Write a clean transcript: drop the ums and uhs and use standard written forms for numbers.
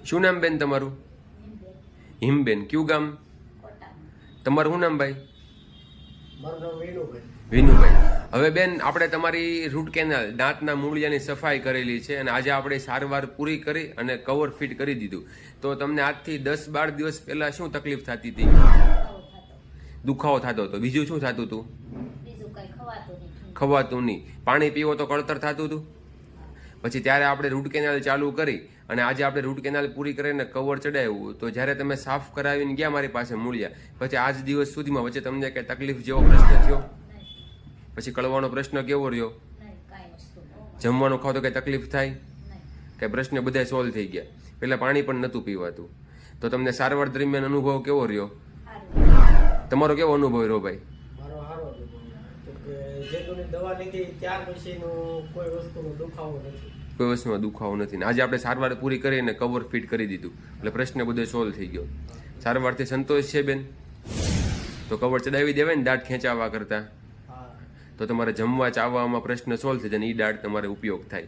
શું નામ બેન તમારું? હિમબેન. કયું ગામ? તમારું શું નામ ભાઈ? વિનુભાઈ. હવે બેન, આપણે તમારી રૂટ કેનાલ દાંતના મૂળિયાની સફાઈ કરેલી છે અને આજે આપણે સારવાર પૂરી કરી અને કવર ફિટ કરી દીધું. તો તમને આજથી 10-12 દિવસ પહેલા શું તકલીફ થતી હતી? દુખાવો થતો હતો. બીજું શું થતું હતું? ખવાતું નહીં. પાણી પીવો તો કળતર થતું હતું. પછી ત્યારે આપણે રૂટ કેનાલ ચાલુ કરી અને આજે આપણે રૂટ કેનાલ પૂરી કરીને કવર ચડાવ્યું. તો જ્યારે તમે સાફ કરાવીને ગયા મારી પાસે મૂળિયા, પછી આજ દિવસ સુધીમાં વચ્ચે તમને કઈ તકલીફ જેવો પ્રશ્ન થયો? પછી કળવાનો પ્રશ્ન કેવો રહ્યો? જમવાનું ખાવ તો કઈ તકલીફ થાય? કઈ પ્રશ્ન બધા સોલ્વ થઈ ગયા? પેલા પાણી પણ નતું પીવાતું. તો તમને સારવાર દરમિયાન અનુભવ કેવો રહ્યો? તમારો કેવો અનુભવ રહ્યો ભાઈ? કોઈ વસ્તુમાં દુખાવો નથી. આજે આપણે સારવાર પૂરી કરીને કવર ફિટ કરી દીધું એટલે પ્રશ્ન બધો સોલ્વ થઈ ગયો. સારવારથી સંતોષ છે બેન? તો કવર ચડાવી દેવાય ને દાંત ખેંચાવા કરતા. તો તમારે જમવા ચાવવામાં પ્રશ્ન સોલ્વ થઈ જાય ને એ દાંત તમારે ઉપયોગ થાય.